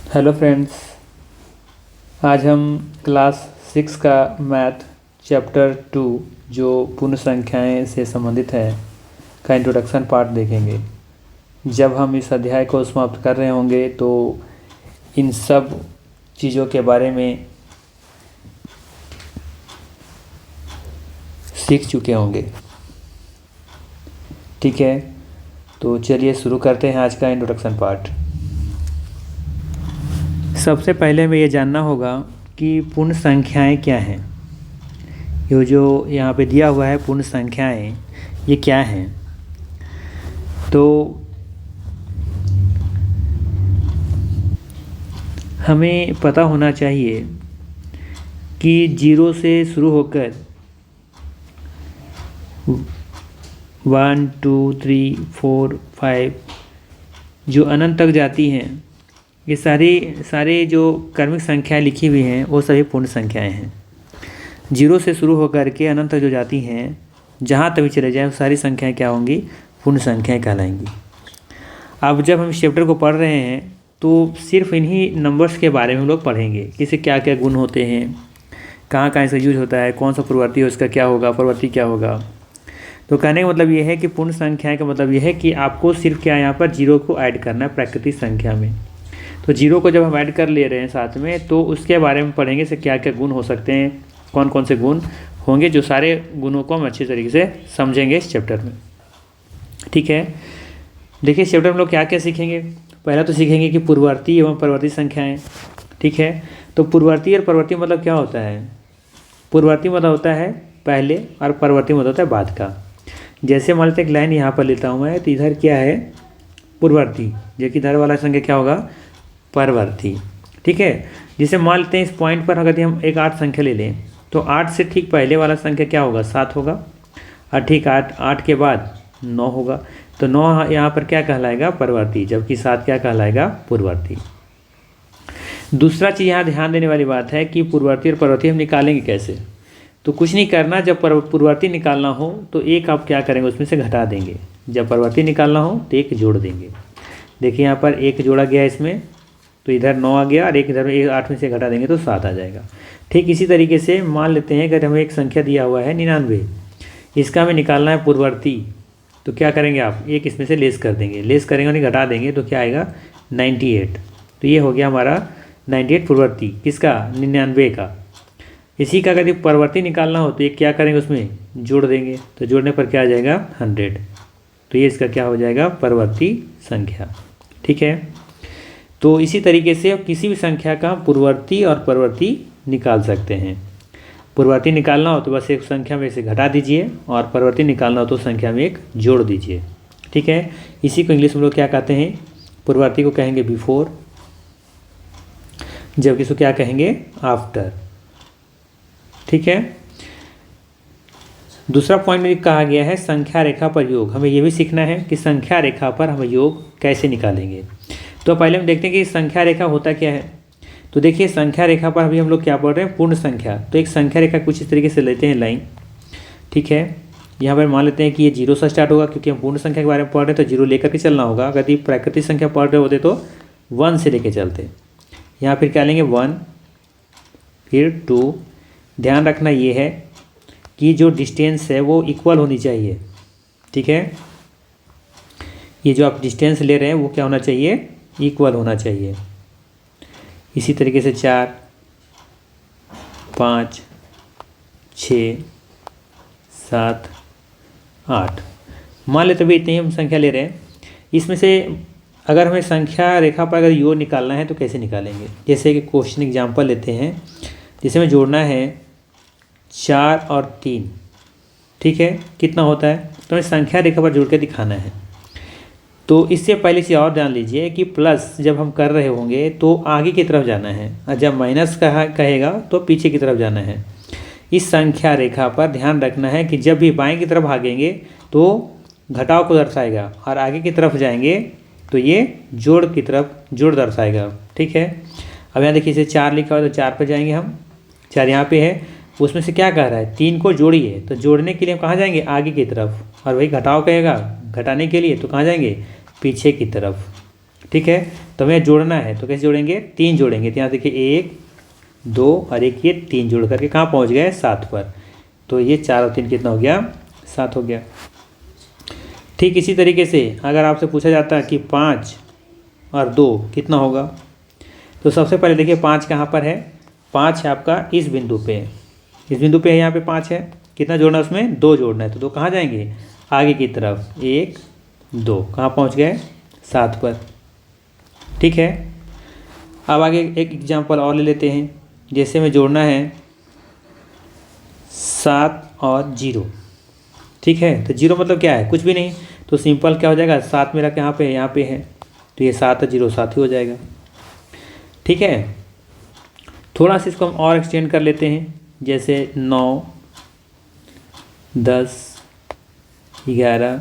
Hello friends. आज हम class 6 का मैथ चैप्टर 2 जो पूर्ण संख्याएं से संबंधित है का इंट्रोडक्शन पार्ट देखेंगे। जब हम इस अध्याय को समाप्त कर रहे होंगे तो इन सब चीज़ों के बारे में सीख चुके होंगे। ठीक है, तो चलिए शुरू करते हैं आज का इंट्रोडक्शन पार्ट। सबसे पहले हमें ये जानना होगा कि पूर्ण संख्याएं क्या हैं। ये जो यहाँ पे दिया हुआ है पूर्ण संख्याएं, ये क्या हैं। तो हमें पता होना चाहिए कि 0 से शुरू होकर 1 2 3 4 5 जो अनंत तक जाती हैं, ये सारे जो क्रमिक संख्याएं लिखी हुई हैं वो सभी पूर्ण संख्याएं हैं। 0 से शुरू होकर के अनंत तक जो जाती हैं, जहाँ तक भी चले जाएँ वो सारी संख्याएं क्या होंगी, पूर्ण संख्याएं कहलाएंगी। अब जब हम इस चैप्टर को पढ़ रहे हैं तो सिर्फ इन्हीं नंबर्स के बारे में हम लोग पढ़ेंगे कि इससे क्या क्या गुण होते हैं, कहाँ कहाँ इसका यूज होता है, कौन सा प्रवृत्ति है उसका क्या होगा, प्रवृत्ति क्या होगा। तो कहने का मतलब ये है कि पूर्ण संख्याएं का मतलब ये है कि आपको सिर्फ क्या यहाँ पर 0 को ऐड करना है प्राकृतिक संख्या में। तो 0 को जब हम ऐड कर ले रहे हैं साथ में, तो उसके बारे में पढ़ेंगे से क्या क्या गुण हो सकते हैं, कौन कौन से गुण होंगे, जो सारे गुणों को हम अच्छे तरीके से समझेंगे इस चैप्टर में। ठीक है, देखिए इस चैप्टर में लोग क्या क्या सीखेंगे। पहला तो सीखेंगे कि पूर्ववर्ती एवं परवर्ती संख्याएं। ठीक है, तो पूर्ववर्ती और परवर्ती मतलब क्या होता है। पूर्ववर्ती मतलब होता है पहले और परवर्ती मतलब होता है बाद का। जैसे मान लेते एक लाइन यहाँ पर लेता हूँ मैं, तो इधर क्या है पूर्ववर्ती, जबकि इधर वाला संख्या क्या होगा, परवर्ती। ठीक है, जिसे मान लेते हैं इस पॉइंट पर अगर हम एक 8 संख्या ले लें तो 8 से ठीक पहले वाला संख्या क्या होगा, 7 होगा, और ठीक 8 के बाद 9 होगा। तो 9 यहाँ पर क्या कहलाएगा, परवर्ती, जबकि 7 क्या कहलाएगा, पूर्ववर्ती। दूसरा चीज़ यहाँ ध्यान देने वाली बात है कि पूर्ववर्ती और परवर्ती हम निकालेंगे कैसे। तो कुछ नहीं करना, जब पूर्ववर्ती निकालना हो तो एक आप क्या करेंगे, उसमें से घटा देंगे। जब परवर्ती निकालना हो तो एक जोड़ देंगे। देखिए यहाँ पर एक जोड़ा गया इसमें, तो इधर 9 आ गया, और एक इधर 8 में से घटा देंगे तो 7 आ जाएगा। ठीक इसी तरीके से मान लेते हैं अगर हमें एक संख्या दिया हुआ है 99, इसका हमें निकालना है पूर्ववर्ती, तो क्या करेंगे आप, एक इसमें से लेस कर देंगे, लेस करेंगे और घटा देंगे तो क्या आएगा, 98। तो ये हो गया हमारा 98 पूर्ववर्ती, किसका, 99 का। इसी का अगर परवर्ती निकालना हो तो एक क्या करेंगे, उसमें जोड़ देंगे, तो जोड़ने पर क्या आ जाएगा, 100। तो ये इसका क्या हो जाएगा, परवर्ती संख्या। ठीक है, तो इसी तरीके से आप किसी भी संख्या का पूर्ववर्ती और परवर्ती निकाल सकते हैं। पूर्ववर्ती निकालना हो तो बस एक संख्या में से घटा दीजिए, और परवर्ती निकालना हो तो संख्या में एक जोड़ दीजिए। ठीक है, इसी को इंग्लिश में लोग क्या कहते हैं, पूर्ववर्ती को कहेंगे बिफोर, जबकि इसको क्या कहेंगे, आफ्टर। ठीक है, दूसरा पॉइंट में कहा गया है संख्या रेखा पर योग। हमें यह भी सीखना है कि संख्या रेखा पर हम योग कैसे निकालेंगे। तो पहले हम देखते हैं कि संख्या रेखा होता क्या है। तो देखिए संख्या रेखा पर अभी हम लोग क्या पढ़ रहे हैं, पूर्ण संख्या। तो एक संख्या रेखा कुछ इस तरीके से लेते हैं लाइन। ठीक है, यहाँ पर मान लेते हैं कि ये 0 से स्टार्ट होगा, क्योंकि हम पूर्ण संख्या के बारे में पढ़ रहे हैं तो 0 लेकर के चलना होगा। अगर प्राकृतिक संख्या पढ़ रहे होते तो 1 से लेके चलते। यहाँ फिर क्या लेंगे, 1, फिर 2। ध्यान रखना ये है कि जो डिस्टेंस है वो इक्वल होनी चाहिए। ठीक है, ये जो आप डिस्टेंस ले रहे हैं वो क्या होना चाहिए, इक्वल होना चाहिए। इसी तरीके से 4 5 6 7 8 मान लेते भी इतनी हम संख्या ले रहे हैं। इसमें से अगर हमें संख्या रेखा पर अगर योग निकालना है तो कैसे निकालेंगे। जैसे कि क्वेश्चन एग्जांपल लेते हैं, जिसे हमें जोड़ना है 4 और 3। ठीक है, कितना होता है, तो हमें संख्या रेखा पर जोड़ के दिखाना है। तो इससे पहले से और ध्यान लीजिए कि प्लस जब हम कर रहे होंगे तो आगे की तरफ जाना है, और जब माइनस कहेगा तो पीछे की तरफ जाना है। इस संख्या रेखा पर ध्यान रखना है कि जब भी बाएं की तरफ भागेंगे तो घटाव को दर्शाएगा, और आगे की तरफ जाएंगे तो ये जोड़ की तरफ जोड़ दर्शाएगा। ठीक है, अब यहाँ देखिए इसे 4 लिखा हुआ है तो 4 पर जाएंगे हम। 4 यहाँ पे है, उसमें से क्या कह रहा है, 3 को जोड़िए। तो जोड़ने के लिए हम कहाँ जाएंगे, आगे की तरफ। और वही घटाव कहेगा, घटाने के लिए तो कहाँ जाएंगे, पीछे की तरफ। ठीक है। तो हमें जोड़ना है, तो कैसे जोड़ेंगे, 3 जोड़ेंगे। तो यहाँ देखिए 1 2 और एक ये 3 जोड़ करके कहाँ पहुँच गए, 7 पर। तो ये 4 और 3 कितना हो गया, 7 हो गया। ठीक इसी तरीके से अगर आपसे पूछा जाता है कि 5 और 2 कितना होगा, तो सबसे पहले देखिए 5 कहाँ पर है, 5 है आपका इस बिंदु पे, इस बिंदु पे है, यहाँ पे 5 है। कितना जोड़ना है उसमें, 2 जोड़ना है। तो 2 कहाँ जाएंगे, आगे की तरफ, 1 2 कहाँ पहुँच गए, 7 पर। ठीक है। अब आगे एक एग्जांपल और ले लेते हैं। जैसे में जोड़ना है 7 और 0। ठीक है। तो 0 मतलब क्या है, कुछ भी नहीं। तो सिंपल क्या हो जाएगा, 7 मेरा कहाँ पे है, यहाँ पे है। तो ये 7 और 0 7 ही हो जाएगा। ठीक है। थोड़ा सा इसको हम और एक्सटेंड कर लेते हैं। जैसे 9 10 11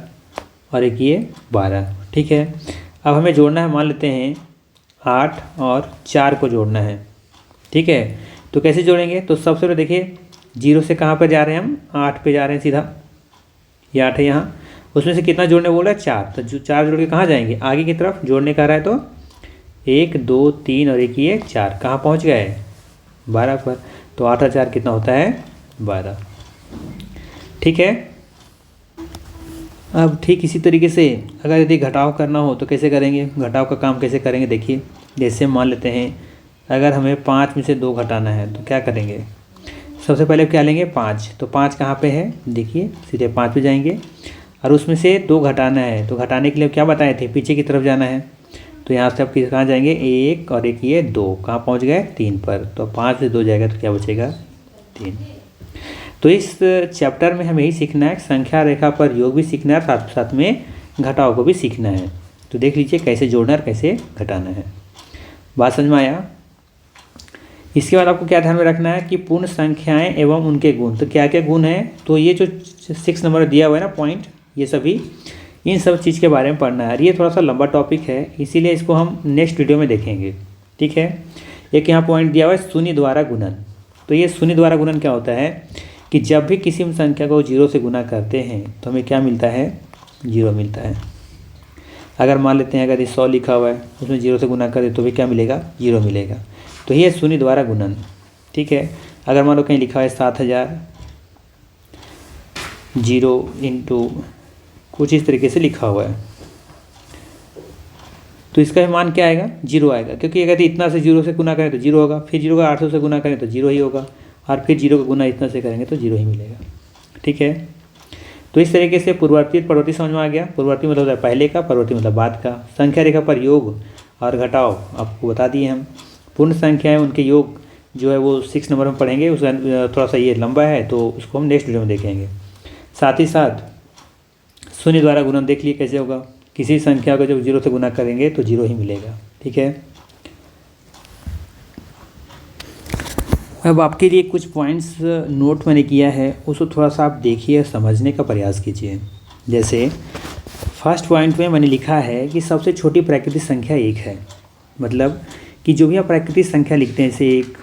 और एक ये 12। ठीक है। अब हमें जोड़ना है, मान लेते हैं 8 और 4 को जोड़ना है। ठीक है। तो कैसे जोड़ेंगे, तो सबसे पहले देखिए 0 से कहाँ पर जा रहे हैं हम, 8 पे जा रहे हैं सीधा, ये 8 है यहाँ। उसमें से कितना जोड़ने बोल रहा है, 4। तो जो 4 जोड़ के कहाँ जाएंगे, आगे की तरफ जोड़ने का रहा है। तो 1 2 3 और एक ये 4 कहाँ पहुँच गए, 12 पर। तो 8 और 4 कितना होता है, 12। ठीक है। अब ठीक इसी तरीके से अगर यदि घटाव करना हो तो कैसे करेंगे, घटाव का काम कैसे करेंगे, देखिए जैसे मान लेते हैं अगर हमें 5 में से 2 घटाना है तो क्या करेंगे, सबसे पहले क्या लेंगे, 5। तो 5 कहाँ पे है, देखिए सीधे 5 पे जाएंगे और उसमें से 2 घटाना है। तो घटाने के लिए क्या बताए थे, पीछे की तरफ जाना है। तो यहाँ से आप कहाँ जाएंगे, 1 और एक ये 2 कहाँ पहुँच गए, 3 पर। तो 5 से 2 जाएगा तो क्या बचेगा, 3। तो इस चैप्टर में हमें यही सीखना है, संख्या रेखा पर योग भी सीखना है, साथ साथ में घटाव को भी सीखना है। तो देख लीजिए कैसे जोड़ना है और कैसे घटाना है। बात समझ में आया। इसके बाद आपको क्या ध्यान में रखना है कि पूर्ण संख्याएं एवं उनके गुण। तो क्या क्या गुण हैं, तो ये जो 6 नंबर दिया हुआ है ना पॉइंट, ये सभी इन सब चीज़ के बारे में पढ़ना है। ये थोड़ा सा लंबा टॉपिक है, इसीलिए इसको हम नेक्स्ट वीडियो में देखेंगे। ठीक है। एक यहाँ पॉइंट दिया हुआ है शून्य द्वारा गुणन। तो ये शून्य द्वारा गुणन क्या होता है कि जब भी किसी संख्या को 0 से गुना करते हैं तो हमें क्या मिलता है, 0 मिलता है। अगर मान लेते हैं अगर ये 100 लिखा हुआ है, उसमें 0 से गुना करें तो भी क्या मिलेगा, 0 मिलेगा। तो ये शून्य द्वारा गुणन। ठीक है। अगर मान लो कहीं लिखा है 7000, 0 इंटू कुछ इस तरीके से लिखा हुआ है, तो इसका मान क्या आएगा, 0 आएगा। क्योंकि अगर इतना से 0 से गुना करें तो 0 होगा, फिर 0 का 800 से गुना करें तो 0 ही होगा, और फिर 0 का गुना इतना से करेंगे तो 0 ही मिलेगा। ठीक है। तो इस तरीके से पूर्ववर्ती परवर्ती समझ में आ गया। पूर्ववर्ती मतलब होता है पहले का, परवर्ती मतलब बाद का। संख्या रेखा पर योग और घटाव आपको बता दिए हम। पूर्ण संख्याएं उनके योग जो है वो 6 नंबर में पढ़ेंगे। उसका थोड़ा सा ये लंबा है तो उसको हम नेक्स्ट वीडियो में देखेंगे। साथ ही साथ शून्य द्वारा गुणन देख लिए कैसे होगा, किसी संख्या को जब 0 से गुना करेंगे तो 0 ही मिलेगा। ठीक है। अब आपके लिए कुछ पॉइंट्स नोट मैंने किया है, उसको थोड़ा सा आप देखिए, समझने का प्रयास कीजिए। जैसे फर्स्ट पॉइंट में मैंने लिखा है कि सबसे छोटी प्राकृतिक संख्या 1 है। मतलब कि जो भी आप प्राकृतिक संख्या लिखते हैं, जैसे 1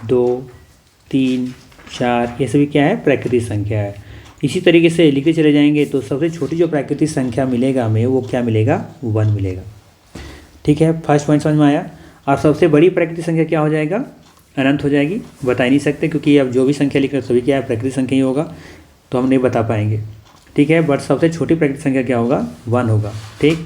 2 3 4, ये सभी क्या है, प्राकृतिक संख्या है। इसी तरीके से लिखते चले जाएंगे तो सबसे छोटी जो प्राकृतिक संख्या मिलेगा हमें, वो क्या मिलेगा, 1 मिलेगा। ठीक है। फर्स्ट पॉइंट समझ में आया। और सबसे बड़ी प्राकृतिक संख्या क्या हो जाएगा, अनंत हो जाएगी। बता ही नहीं सकते क्योंकि अब जो भी संख्या लिख रहे हैं सभी क्या है, प्राकृतिक संख्या ही होगा, तो हम नहीं बता पाएंगे। ठीक है। बट सबसे छोटी प्राकृतिक संख्या क्या होगा, 1 होगा। ठीक।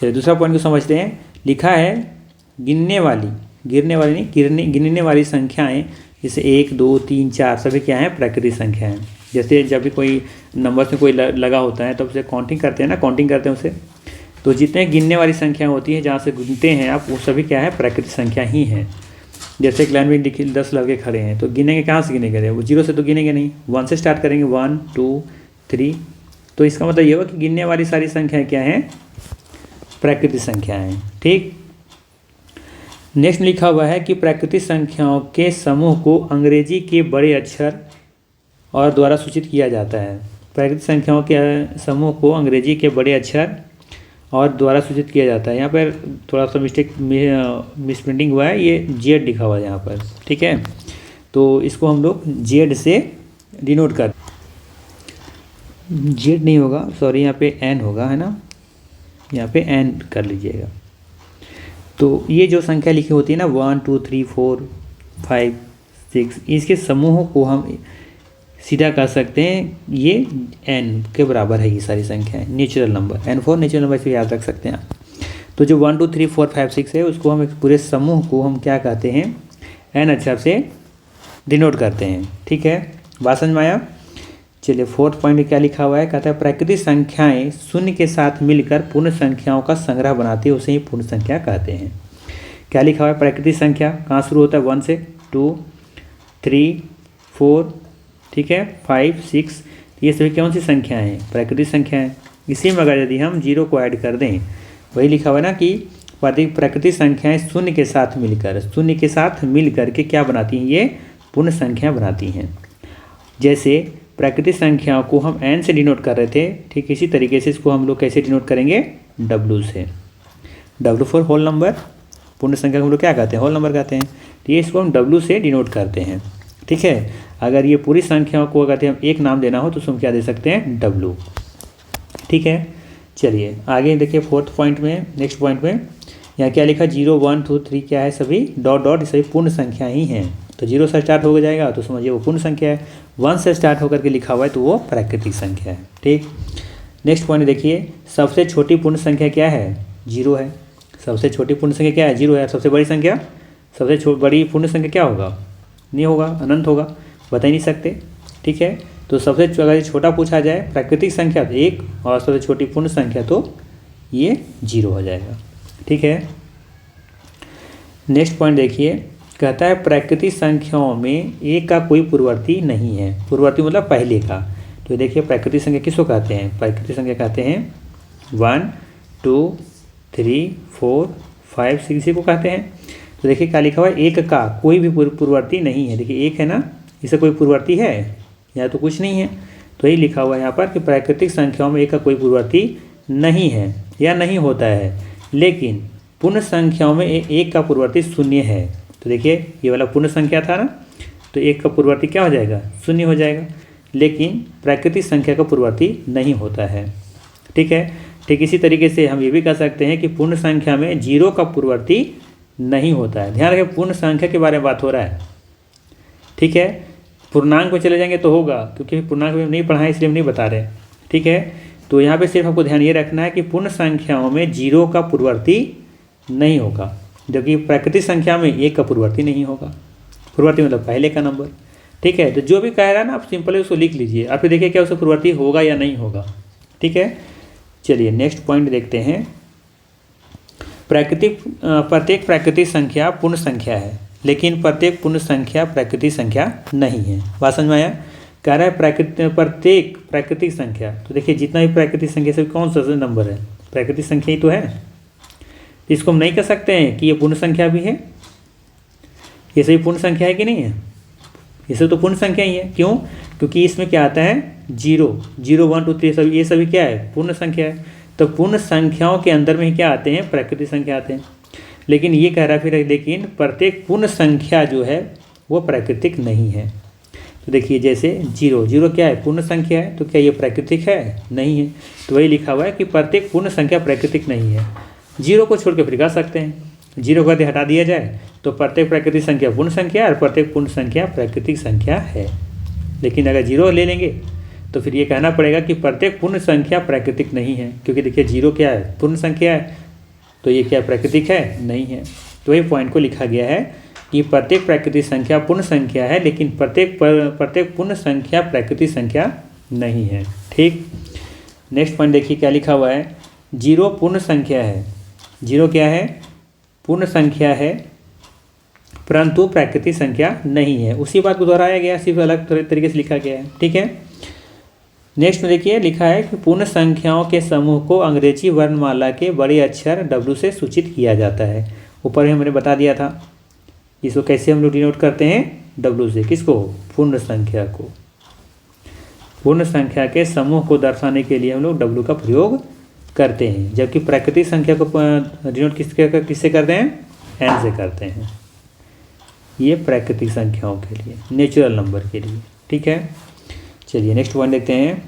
चलिए दूसरा पॉइंट को समझते हैं। लिखा है गिनने वाली, गिरने वाली नहीं, गिनने वाली संख्याएं जैसे 1 2 3 4 सभी क्या हैं, प्राकृतिक संख्या हैं। जैसे जब भी कोई नंबर से कोई लगा होता है तो उसे काउंटिंग करते हैं ना, काउंटिंग करते हैं उसे, तो जितने गिनने वाली संख्या होती है जहाँ से गिनते हैं आप, वो सभी क्या है, प्राकृतिक संख्या ही हैं। जैसे एक लाइन में 10 लड़के खड़े हैं तो गिनेंगे, कहाँ से गिनेंगे, वो 0 से तो गिनेंगे नहीं, 1 से स्टार्ट करेंगे, 1 2 3। तो इसका मतलब ये हुआ कि गिनने वाली सारी संख्याएँ क्या हैं, प्राकृतिक संख्याएँ। ठीक। नेक्स्ट लिखा हुआ है कि प्राकृतिक संख्याओं के समूह को अंग्रेजी के बड़े अक्षर और द्वारा सूचित किया जाता है। प्राकृतिक संख्याओं के समूह को अंग्रेजी के बड़े अक्षर और द्वारा सूचित किया जाता है। यहाँ पर थोड़ा सा मिसप्रिंटिंग हुआ है, ये जेड लिखा हुआ है यहाँ पर। ठीक है। तो इसको हम लोग जेड से डिनोट कर, जेड नहीं होगा, सॉरी, यहाँ पे एन होगा, है ना, यहाँ पे एन कर लीजिएगा। तो ये जो संख्या लिखी होती है ना 1 2 3 4 5 6, इसके समूहों को हम सीधा कर सकते हैं, ये n के बराबर है ये सारी संख्याएं, natural number n4 natural number से याद रख सकते हैं आप। तो जो 1 2 3 4 5 6 है उसको हम एक पूरे समूह को हम क्या कहते हैं, n अक्षर से डिनोट करते हैं। ठीक है, बात समझ में आया। चलिए 4th पॉइंट क्या लिखा हुआ है, कहता है प्राकृतिक संख्याएं शून्य के साथ मिलकर पूर्ण संख्याओं का संग्रह बनाती है, उसे ही पूर्ण संख्या कहते हैं। क्या लिखा हुआ है, प्राकृतिक संख्या कहाँ शुरू होता है, 1 से 2 3 4, ठीक है 5 6, ये सभी कौन सी संख्याएं हैं, प्राकृतिक संख्याएं। इसी में अगर यदि हम 0 को ऐड कर दें, वही लिखा हुआ है ना कि प्राकृतिक संख्याएं शून्य के साथ मिलकर के क्या बनाती हैं, ये पूर्ण संख्या बनाती हैं। जैसे प्राकृतिक संख्याओं को हम n से डिनोट कर रहे थे, ठीक इसी तरीके से इसको हम लोग कैसे डिनोट करेंगे, w से। w फॉर होल नंबर, पूर्ण संख्या को हम लोग क्या कहते हैं, होल नंबर कहते हैं। तो ये इसको हम w से डिनोट करते हैं। ठीक है, अगर ये पूरी संख्याओं को अगर हम एक नाम देना हो तो उसको हम क्या दे सकते हैं, w। ठीक है, चलिए आगे देखिए 4th पॉइंट में, नेक्स्ट पॉइंट में यहाँ क्या लिखा, 0 1 2 3 क्या है, सभी डॉट डॉट सभी पूर्ण संख्या ही हैं। तो 0 से स्टार्ट हो जाएगा तो समझिए वो पूर्ण संख्या है, 1 से स्टार्ट होकर के लिखा हुआ है तो वो प्राकृतिक संख्या है। ठीक, नेक्स्ट पॉइंट देखिए, सबसे छोटी पूर्ण संख्या क्या है, 0 है। सबसे छोटी पूर्ण संख्या क्या है, 0 है। सबसे बड़ी संख्या, सबसे बड़ी पूर्ण संख्या क्या होगा, नहीं होगा, अनंत होगा, बता ही नहीं सकते। ठीक है, तो सबसे अगर छोटा पूछा जाए प्राकृतिक संख्या तो 1, और सबसे छोटी पूर्ण संख्या तो ये 0 हो जाएगा। ठीक है, नेक्स्ट पॉइंट देखिए, कहता है प्राकृतिक संख्याओं में एक का कोई पूर्ववर्ती नहीं है। पूर्ववर्ती मतलब पहले का। तो देखिए प्राकृतिक संख्या किसको कहते हैं, प्राकृतिक संख्या कहते हैं 1 2 3 4 5 6 इसी को कहते हैं। तो देखिए क्या लिखा हुआ है, एक का कोई भी पूर्ववर्ती नहीं है। देखिए एक है ना, इसे कोई पूर्ववर्ती है या तो कुछ नहीं है। तो यही लिखा हुआ है यहाँ पर कि प्राकृतिक संख्याओं में एक का कोई पूर्ववर्ती नहीं है या नहीं होता है, लेकिन पूर्ण संख्याओं में एक का पूर्ववर्ती शून्य है। तो देखिए ये वाला पूर्ण संख्या था ना, तो एक का पूर्ववर्ती क्या हो जाएगा, शून्य हो जाएगा, लेकिन प्राकृतिक संख्या का पूर्ववर्ती नहीं होता है। ठीक है, ठीक इसी तरीके से हम ये भी कह सकते हैं कि पूर्ण संख्या में 0 का पूर्ववर्ती नहीं होता है। ध्यान रखें, पूर्ण संख्या के बारे में बात हो रहा है। ठीक है, पूर्णांक में चले जाएंगे तो होगा, क्योंकि पूर्णांक में नहीं पढ़ा है इसलिए हम नहीं बता रहे। ठीक है, तो यहाँ पे सिर्फ आपको ध्यान ये रखना है कि पूर्ण संख्याओं में 0 का पूर्ववर्ती नहीं होगा, जबकि प्राकृतिक संख्या में 1 का पूर्ववर्ती नहीं होगा। पूर्ववर्ती मतलब पहले का नंबर। ठीक है, तो जो भी कह रहा है ना आप सिंपली उसको लिख लीजिए, आप फिर देखिए क्या उसका पूर्ववर्ती होगा या नहीं होगा। ठीक है, चलिए नेक्स्ट पॉइंट देखते हैं। प्रत्येक प्राकृतिक संख्या पूर्ण संख्या है, लेकिन प्रत्येक पूर्ण संख्या प्राकृतिक संख्या नहीं है। बात समझ में आया। कह रहा है प्रत्येक प्राकृतिक संख्या, तो देखिए जितना भी प्राकृतिक संख्या से कौन सा नंबर है, प्राकृतिक संख्या ही तो है। इसको हम नहीं कह सकते हैं कि ये पूर्ण संख्या भी है, ये सभी पूर्ण संख्या है कि नहीं है, ये सब तो पूर्ण संख्या ही है। क्यों, क्योंकि इसमें क्या आता है 0 0 1 2 3 सभी, ये सभी क्या है, पूर्ण संख्या है। तो पूर्ण संख्याओं के अंदर में क्या आते हैं, प्राकृतिक संख्या आते हैं। लेकिन ये कह रहा है फिर, लेकिन प्रत्येक पूर्ण संख्या जो है वो प्राकृतिक नहीं है। तो देखिए जैसे 0 क्या है, पूर्ण संख्या है, तो क्या ये प्राकृतिक है, नहीं है। तो वही लिखा हुआ है कि प्रत्येक पूर्ण संख्या प्राकृतिक नहीं है। 0 को छोड़ के फिर कह सकते हैं, 0 को यदि हटा दिया जाए तो प्रत्येक प्राकृतिक संख्या पूर्ण संख्या और प्रत्येक पूर्ण संख्या प्राकृतिक संख्या है। लेकिन अगर 0 ले लेंगे तो फिर ये कहना पड़ेगा कि प्रत्येक पूर्ण संख्या प्राकृतिक नहीं है, क्योंकि देखिए 0 क्या है, पूर्ण संख्या है, तो ये क्या प्राकृतिक है, नहीं है। तो वही पॉइंट को लिखा गया है कि प्रत्येक प्राकृतिक संख्या पूर्ण संख्या है, लेकिन प्रत्येक पूर्ण संख्या प्राकृतिक संख्या नहीं है। ठीक, नेक्स्ट पॉइंट देखिए क्या लिखा हुआ है, 0 पूर्ण संख्या है। 0 क्या है, पूर्ण संख्या है, परंतु प्राकृतिक संख्या नहीं है। उसी बात को दोहराया गया, सिर्फ अलग तरीके से लिखा गया है। ठीक है, नेक्स्ट में देखिए लिखा है कि पूर्ण संख्याओं के समूह को अंग्रेजी वर्णमाला के बड़े अक्षर W से सूचित किया जाता है। ऊपर ही हमने बता दिया था, इसको कैसे हम लोग डिनोट करते हैं, W से। किसको, पूर्ण संख्या को। पूर्ण संख्या के समूह को दर्शाने के लिए हम लोग W का प्रयोग करते हैं, जबकि प्राकृतिक संख्या को डिनोट किससे करते हैं, N से करते हैं। ये प्राकृतिक संख्याओं के लिए, नेचुरल नंबर के लिए। ठीक है, चलिए नेक्स्ट वन देखते हैं।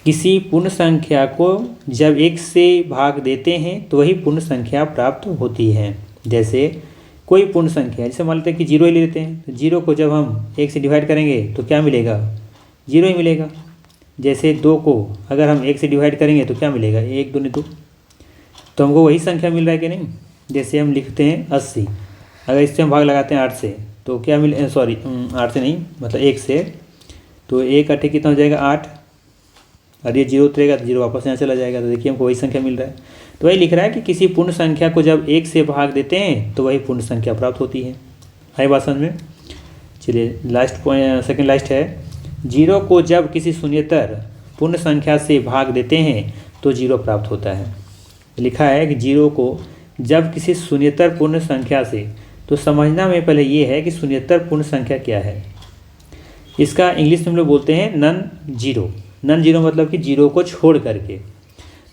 किसी पूर्ण संख्या को जब 1 से भाग देते हैं तो वही पूर्ण संख्या प्राप्त होती है। जैसे कोई पूर्ण संख्या, जैसे मान लेते हैं कि 0 ही ले लेते हैं, तो 0 को जब हम 1 से डिवाइड करेंगे तो क्या मिलेगा, 0 ही मिलेगा। जैसे 2 को अगर हम 1 से डिवाइड करेंगे तो क्या मिलेगा, 1 दूनी 2, तो हमको वही संख्या मिल रहा है कि नहीं। जैसे हम लिखते हैं 80, अगर इससे हम भाग लगाते हैं 8 से तो क्या मिले, सॉरी 8 से नहीं मतलब 1 से, तो 1 8 कितना हो जाएगा 8, और ये 0 उतरेगा तो 0 वापस यहाँ चला जाएगा। तो देखिए हमको वही संख्या मिल रहा है। तो वही लिख रहा है कि किसी पूर्ण संख्या को जब 1 से भाग देते हैं तो वही पूर्ण संख्या प्राप्त होती है। आई बात समझ में। चलिए लास्ट पॉइंट, सेकंड लास्ट है, 0 को जब किसी शून्येतर पूर्ण संख्या से भाग देते हैं तो 0 प्राप्त होता है। लिखा है कि 0 को जब किसी शून्येतर पूर्ण संख्या से, तो समझना में पहले ये है कि शून्येतर पूर्ण संख्या क्या है। इसका इंग्लिश में हम लोग बोलते हैं नन जीरो। नन जीरो मतलब कि 0 को छोड़ करके।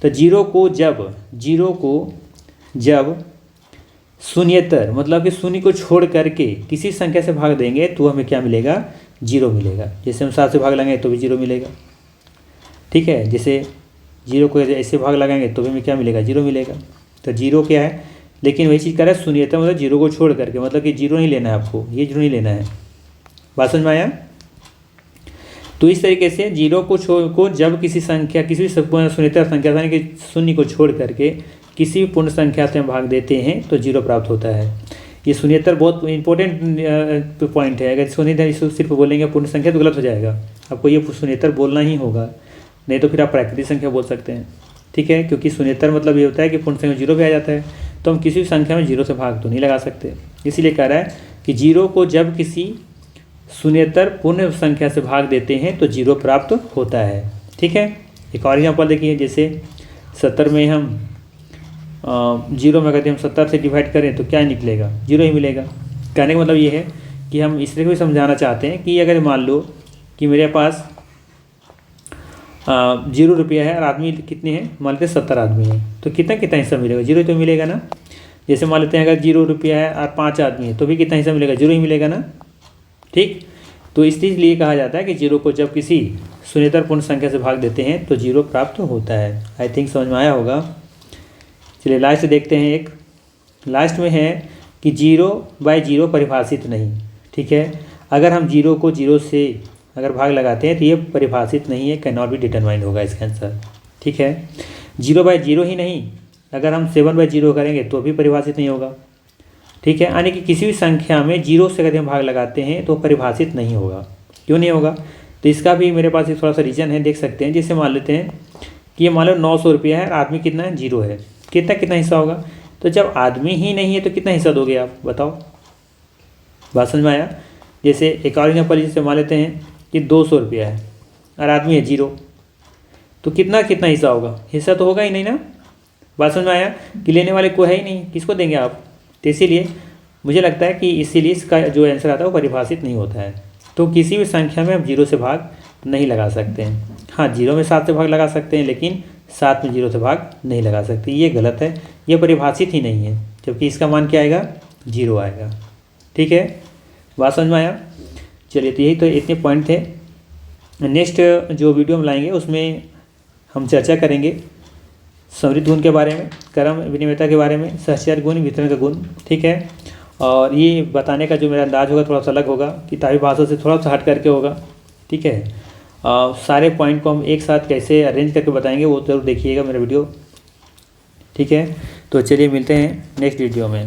तो 0 को जब शून्येतर मतलब कि शून्य को छोड़ करके किसी संख्या से भाग देंगे तो हमें क्या मिलेगा, 0 मिलेगा। जैसे हम 7 से भाग लगाएंगे तो भी 0 मिलेगा, ठीक है। जैसे 0 को ऐसे भाग लगाएंगे तो भी हमें क्या मिलेगा, 0 मिलेगा। तो 0 क्या है, लेकिन वही चीज़ कर रहा है शून्येतर मतलब 0 को छोड़ करके, मतलब कि 0 नहीं लेना है आपको, ये 0 नहीं लेना है। बात समझ में आया। तो इस तरीके से 0 को जब किसी संख्या, किसी भी शून्येतर संख्या यानी कि शून्य को छोड़ करके किसी भी पूर्ण संख्या से हम भाग देते हैं तो 0 प्राप्त होता है। ये शून्येतर बहुत इंपॉर्टेंट पॉइंट है। अगर शून्येतर इसको सिर्फ बोलेंगे पूर्ण संख्या तो गलत हो जाएगा, आपको ये शून्येतर बोलना ही होगा, नहीं तो फिर आप प्राकृतिक संख्या बोल सकते हैं, ठीक है। क्योंकि शून्येतर मतलब ये होता है कि पूर्ण संख्या 0 भी आ जाता है, तो हम किसी भी संख्या में 0 से भाग तो नहीं लगा सकते। इसीलिए कह रहा है कि 0 को जब किसी शून्येतर पूर्ण संख्या से भाग देते हैं तो 0 प्राप्त होता है, ठीक है। एक और एग्जाम्पल देखिए, जैसे 70 में हम 0 में कहते हैं हम 70 से डिवाइड करें तो क्या निकलेगा, 0 ही मिलेगा। कहने का मतलब ये है कि हम इसलिए भी समझाना चाहते हैं कि अगर मान लो कि मेरे पास 0 रुपया है और आदमी कितने हैं, मान लेते हैं 70 आदमी हैं, तो कितना कितना हिस्सा मिलेगा, 0 तो मिलेगा ना। जैसे मान लेते हैं अगर 0 रुपया है और 5 आदमी हैं तो भी कितना हिस्सा मिलेगा, 0 ही मिलेगा ना, ठीक। तो इसलिए कहा जाता है कि 0 को जब किसी शून्येतर पूर्ण संख्या से भाग देते हैं तो 0 प्राप्त होता है। आई थिंक समझ में आया होगा। चलिए लास्ट देखते हैं। एक लास्ट में है कि 0/0 परिभाषित नहीं, ठीक है। अगर हम 0 को 0 से अगर भाग लगाते हैं तो ये परिभाषित नहीं है, कैन नॉट बी डिटरमाइंड होगा इसका आंसर, ठीक है। 0/0 ही नहीं, अगर हम 7/0 करेंगे तो भी परिभाषित नहीं होगा, ठीक है। यानी कि किसी भी संख्या में 0 से अगर हम भाग लगाते हैं तो परिभाषित नहीं होगा। क्यों नहीं होगा, तो इसका भी मेरे पास एक थोड़ा सा रीज़न है, देख सकते हैं। जैसे मान लेते हैं कि ये मान लो 900 रुपया है, आदमी कितना है, 0 है, कितना कितना हिस्सा होगा। तो जब आदमी ही नहीं है तो कितना हिस्सा दोगे आप, बताओ। बात समझ में आया। जैसे एक और एग्जाम्पल, जैसे मान लेते हैं कि 200 रुपया है और आदमी है 0, तो कितना कितना हिस्सा होगा, हिस्सा तो होगा ही नहीं ना। बात समझ में आया कि लेने वाले को है ही नहीं, किसको देंगे आप। तो इसीलिए मुझे लगता है कि इसीलिए इसका जो आंसर आता है वो परिभाषित नहीं होता है। तो किसी भी संख्या में आप 0 से भाग नहीं लगा सकते हैं। हाँ, 0 में 7 से भाग लगा सकते हैं, लेकिन 7 में 0 से भाग नहीं लगा सकते, ये गलत है, ये परिभाषित ही नहीं है। जबकि इसका मान क्या आएगा, 0 आएगा, ठीक है। बात समझ में आया। चलिए, तो यही तो इतने पॉइंट थे। नेक्स्ट जो वीडियो हम लाएंगे उसमें हम चर्चा करेंगे समृद्ध गुण के बारे में, क्रम विनिमयता के बारे में, सहचर्य गुण, वितरण का गुण, ठीक है। और ये बताने का जो मेरा अंदाज होगा थोड़ा सा अलग होगा, किताबी भाषा से थोड़ा सा हट करके होगा, ठीक है। सारे पॉइंट को हम एक साथ कैसे अरेंज करके बताएंगे वो जरूर देखिएगा मेरा वीडियो, ठीक है। तो चलिए मिलते हैं नेक्स्ट वीडियो में।